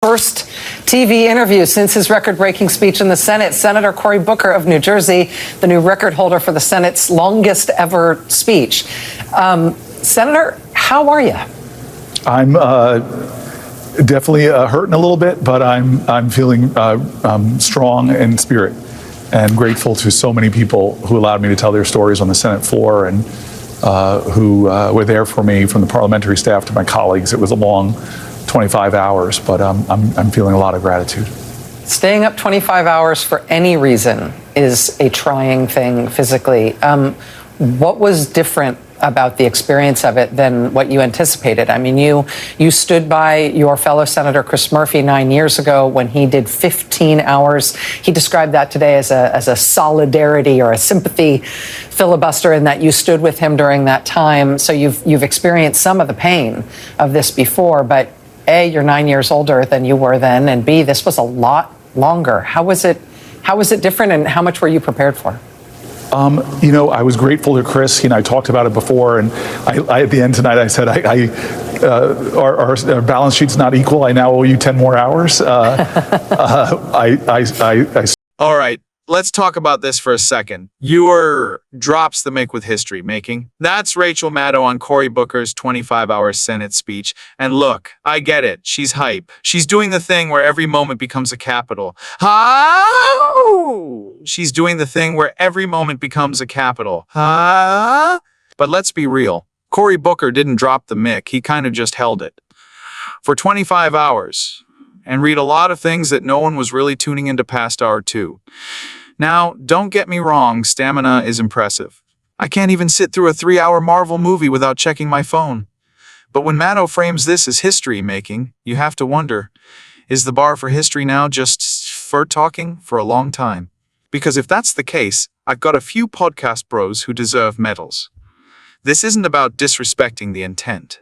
First TV interview since his record-breaking speech in the Senate. Senator Cory Booker of New Jersey, the new record holder for the Senate's longest ever speech. Senator, how are you? I'm definitely hurting a little bit, but I'm feeling strong in spirit and grateful to so many people who allowed me to tell their stories on the Senate floor and who were there for me, from the parliamentary staff to my colleagues. It was a long 25 hours, but I'm feeling a lot of gratitude. Staying up 25 hours for any reason is a trying thing physically. What was different about the experience of it than what you anticipated? I mean, you stood by your fellow Senator Chris Murphy 9 years ago when he did 15 hours. He described that today as a solidarity or a sympathy filibuster, in that you stood with him during that time. So you've experienced some of the pain of this before, but A, you're 9 years older than you were then, and B, this was a lot longer. How was it different, and how much were you prepared for? I was grateful to Chris. He and I talked about it before, and I at the end tonight, I said, our balance sheet's not equal. I now owe you 10 more hours. All right. Let's talk about this for a second. Your drops the mic with history making. That's Rachel Maddow on Cory Booker's 25-hour Senate speech. And look, I get it. She's hype. She's doing the thing where every moment becomes a capital. She's doing the thing where every moment becomes a capital. But let's be real. Cory Booker didn't drop the mic. He kind of just held it for 25 hours and read a lot of things that no one was really tuning into past hour two. Now, don't get me wrong, stamina is impressive. I can't even sit through a 3-hour Marvel movie without checking my phone. But when Maddow frames this as history making, you have to wonder, is the bar for history now just for talking for a long time? Because if that's the case, I've got a few podcast bros who deserve medals. This isn't about disrespecting the intent.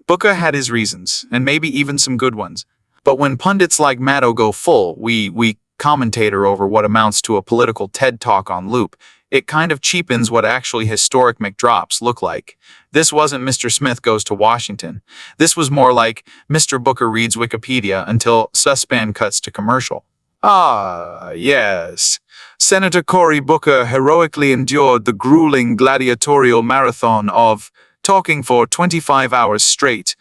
Booker had his reasons, and maybe even some good ones. But when pundits like Maddow go full, we commentator over what amounts to a political TED Talk on loop, it kind of cheapens what actually historic McDrops look like. This wasn't Mr. Smith Goes to Washington. This was more like Mr. Booker reads Wikipedia until suspan cuts to commercial. Ah, yes. Senator Cory Booker heroically endured the grueling gladiatorial marathon of talking for 25 hours straight.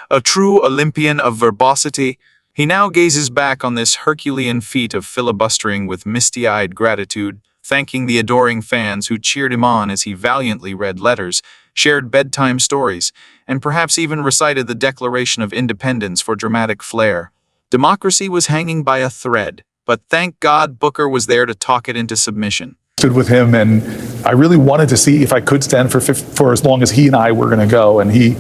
A true Olympian of verbosity, he now gazes back on this Herculean feat of filibustering with misty-eyed gratitude, thanking the adoring fans who cheered him on as he valiantly read letters, shared bedtime stories, and perhaps even recited the Declaration of Independence for dramatic flair. Democracy was hanging by a thread, but thank God Booker was there to talk it into submission. Stood with him, and I really wanted to see if I could stand for as long as he and I were going to go, and he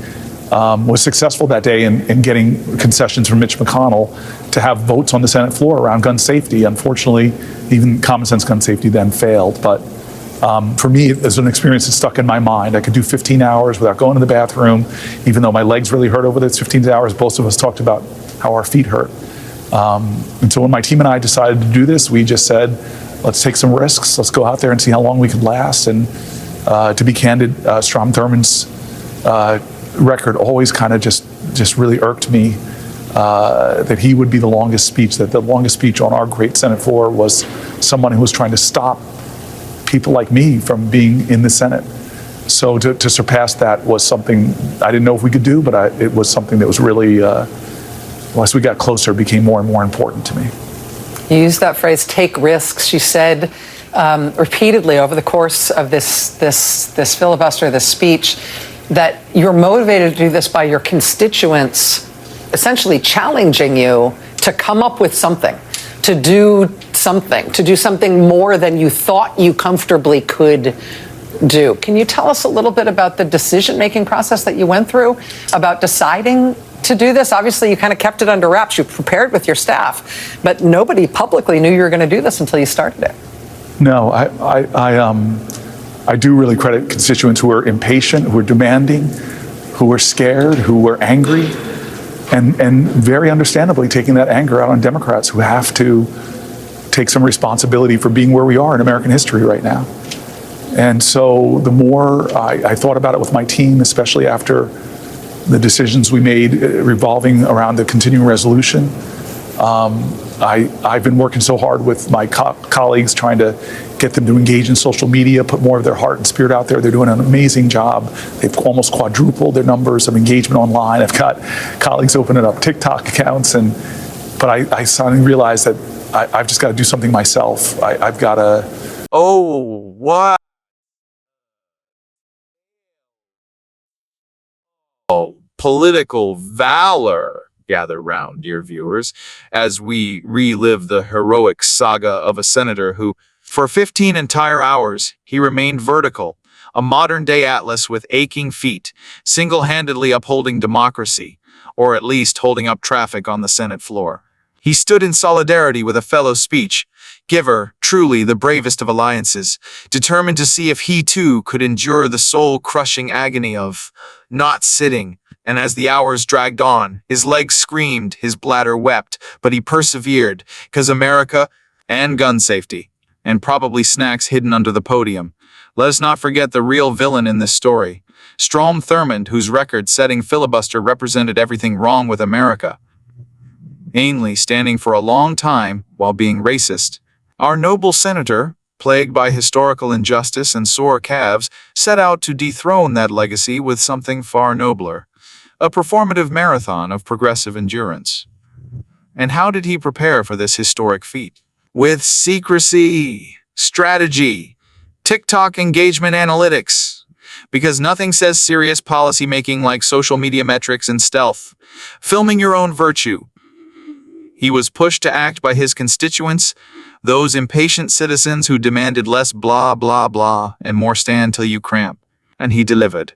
was successful that day in getting concessions from Mitch McConnell to have votes on the Senate floor around gun safety. Unfortunately, even common sense gun safety then failed. But for me, it was an experience that stuck in my mind. I could do 15 hours without going to the bathroom, even though my legs really hurt over those 15 hours. Both of us talked about how our feet hurt. And so when my team and I decided to do this, we just said, let's take some risks. Let's go out there and see how long we could last. And to be candid, Strom Thurmond's record always kind of just really irked me, that he would be the longest speech, that the longest speech on our great Senate floor was someone who was trying to stop people like me from being in the Senate. So to surpass that was something I didn't know if we could do, but it was something that was really, as we got closer, became more and more important to me. You used that phrase, take risks. You said repeatedly over the course of this filibuster, this speech, that you're motivated to do this by your constituents essentially challenging you to come up with something, to do something more than you thought you comfortably could do. Can you tell us a little bit about the decision-making process that you went through about deciding to do this? Obviously, you kind of kept it under wraps. You prepared with your staff, but nobody publicly knew you were going to do this until you started it. No, I do really credit constituents who are impatient, who are demanding, who are scared, who are angry, and very understandably taking that anger out on Democrats who have to take some responsibility for being where we are in American history right now. And so the more I thought about it with my team, especially after the decisions we made revolving around the continuing resolution, I've been working so hard with my colleagues trying to get them to engage in social media, put more of their heart and spirit out there. They're doing an amazing job. They've almost quadrupled their numbers of engagement online. I've got colleagues opening up TikTok accounts, but I suddenly realized that I've just got to do something myself. I've got to... Oh, what? Political valor. Gather round, dear viewers, as we relive the heroic saga of a senator who, for 15 entire hours, he remained vertical, a modern-day Atlas with aching feet, single-handedly upholding democracy, or at least holding up traffic on the Senate floor. He stood in solidarity with a fellow speech giver, truly the bravest of alliances, determined to see if he too could endure the soul-crushing agony of not sitting. And as the hours dragged on, his legs screamed, his bladder wept, but he persevered, because America and gun safety, and probably snacks hidden under the podium. Let us not forget the real villain in this story, Strom Thurmond, whose record-setting filibuster represented everything wrong with America. Ainley standing for a long time while being racist. Our noble senator, plagued by historical injustice and sore calves, set out to dethrone that legacy with something far nobler. A performative marathon of progressive endurance. And how did he prepare for this historic feat? With secrecy, strategy, TikTok engagement analytics. Because nothing says serious policymaking like social media metrics and stealth. Filming your own virtue. He was pushed to act by his constituents, those impatient citizens who demanded less blah, blah, blah, and more stand till you cramp. And he delivered.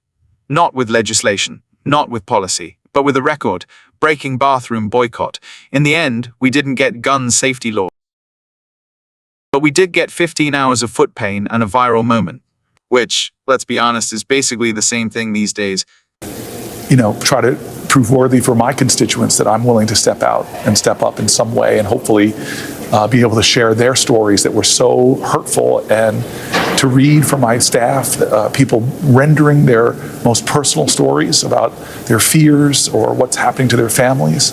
Not with legislation. Not with policy, but with a record-breaking bathroom boycott. In the end, we didn't get gun safety law. But we did get 15 hours of foot pain and a viral moment. Which, let's be honest, is basically the same thing these days. Try to prove worthy for my constituents that I'm willing to step out and step up in some way and hopefully be able to share their stories that were so hurtful, and to read from my staff, people rendering their most personal stories about their fears or what's happening to their families.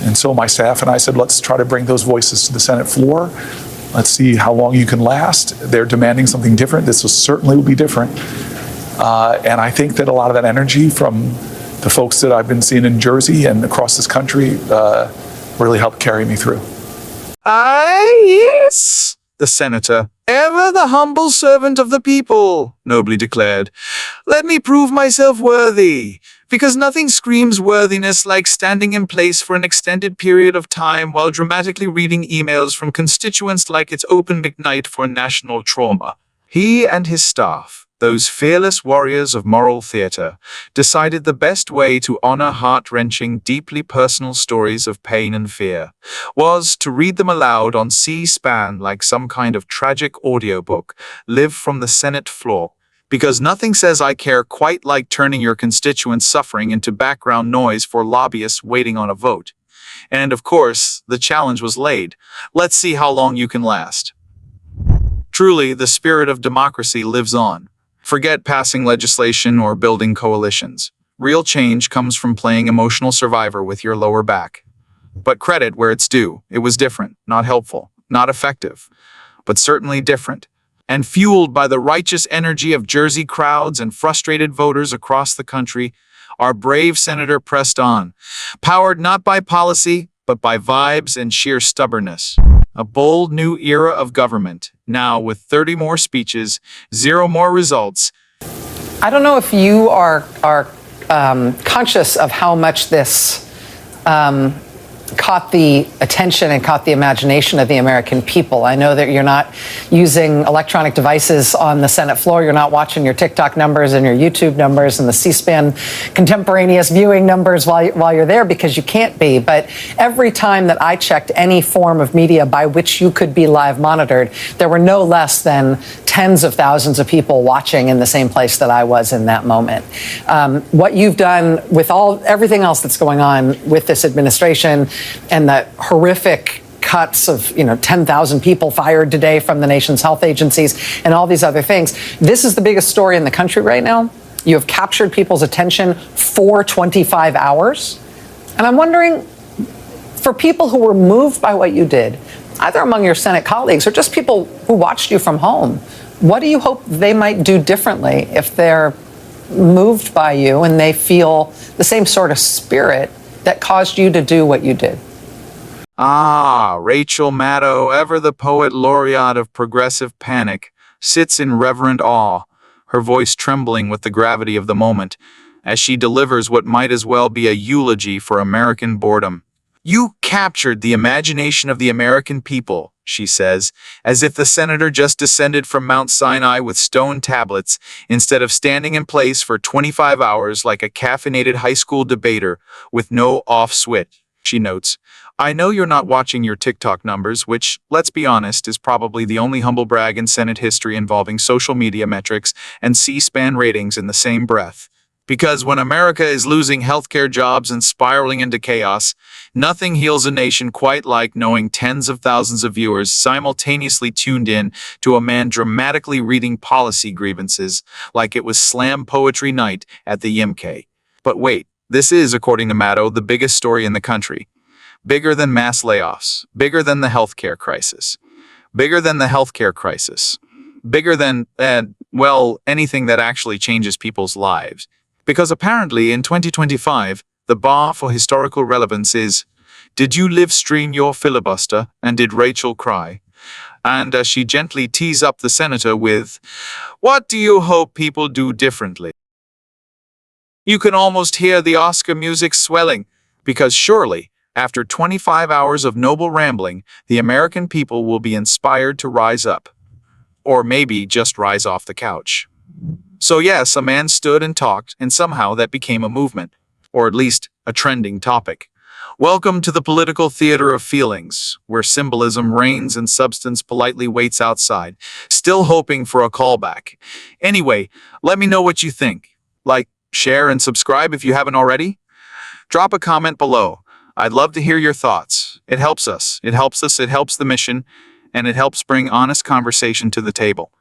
And so my staff and I said, let's try to bring those voices to the Senate floor. Let's see how long you can last. They're demanding something different. This certainly will be different. And I think that a lot of that energy from the folks that I've been seeing in Jersey and across this country really helped carry me through. Yes, the senator, ever the humble servant of the people, nobly declared. Let me prove myself worthy, because nothing screams worthiness like standing in place for an extended period of time while dramatically reading emails from constituents like it's open night for national trauma. He and his staff, those fearless warriors of moral theater, decided the best way to honor heart-wrenching, deeply personal stories of pain and fear was to read them aloud on C-SPAN like some kind of tragic audiobook, live from the Senate floor. Because nothing says I care quite like turning your constituents' suffering into background noise for lobbyists waiting on a vote. And of course, the challenge was laid. Let's see how long you can last. Truly, the spirit of democracy lives on. Forget passing legislation or building coalitions. Real change comes from playing emotional survivor with your lower back. But credit where it's due. It was different, not helpful, not effective, but certainly different. And fueled by the righteous energy of Jersey crowds and frustrated voters across the country, our brave senator pressed on, powered not by policy, but by vibes and sheer stubbornness. A bold new era of government, now with 30 more speeches, 0 more results. I don't know if you are conscious of how much this caught the attention and caught the imagination of the American people. I know that you're not using electronic devices on the Senate floor. You're not watching your TikTok numbers and your YouTube numbers and the C-SPAN contemporaneous viewing numbers while you're there, because you can't be. But every time that I checked any form of media by which you could be live monitored, there were no less than tens of thousands of people watching in the same place that I was in that moment. What you've done with everything else that's going on with this administration and the horrific cuts of 10,000 people fired today from the nation's health agencies and all these other things, this is the biggest story in the country right now. You have captured people's attention for 25 hours. And I'm wondering, For people who were moved by what you did, either among your Senate colleagues or just people who watched you from home, what do you hope they might do differently if they're moved by you and they feel the same sort of spirit that caused you to do what you did? Ah, Rachel Maddow, ever the poet laureate of progressive panic, sits in reverent awe, her voice trembling with the gravity of the moment, as she delivers what might as well be a eulogy for American boredom. You captured the imagination of the American people, she says, as if the senator just descended from Mount Sinai with stone tablets, instead of standing in place for 25 hours like a caffeinated high school debater with no off switch. She notes, I know you're not watching your TikTok numbers, which, let's be honest, is probably the only humble brag in Senate history involving social media metrics and C-SPAN ratings in the same breath. Because when America is losing healthcare jobs and spiraling into chaos, nothing heals a nation quite like knowing tens of thousands of viewers simultaneously tuned in to a man dramatically reading policy grievances like it was slam poetry night at the YMCA. But wait, this is, according to Maddow, the biggest story in the country. Bigger than mass layoffs, bigger than the healthcare crisis, bigger than the healthcare crisis, bigger than, well, anything that actually changes people's lives. Because apparently in 2025, the bar for historical relevance is, did you live stream your filibuster and did Rachel cry? And she gently tees up the senator with, what do you hope people do differently? You can almost hear the Oscar music swelling, because surely, after 25 hours of noble rambling, the American people will be inspired to rise up. Or maybe just rise off the couch. So yes, a man stood and talked, and somehow that became a movement, or at least a trending topic. Welcome to the political theater of feelings, where symbolism reigns and substance politely waits outside, still hoping for a callback. Anyway, let me know what you think. Like, share, and subscribe if you haven't already. Drop a comment below. I'd love to hear your thoughts. It helps us, it helps the mission, and it helps bring honest conversation to the table.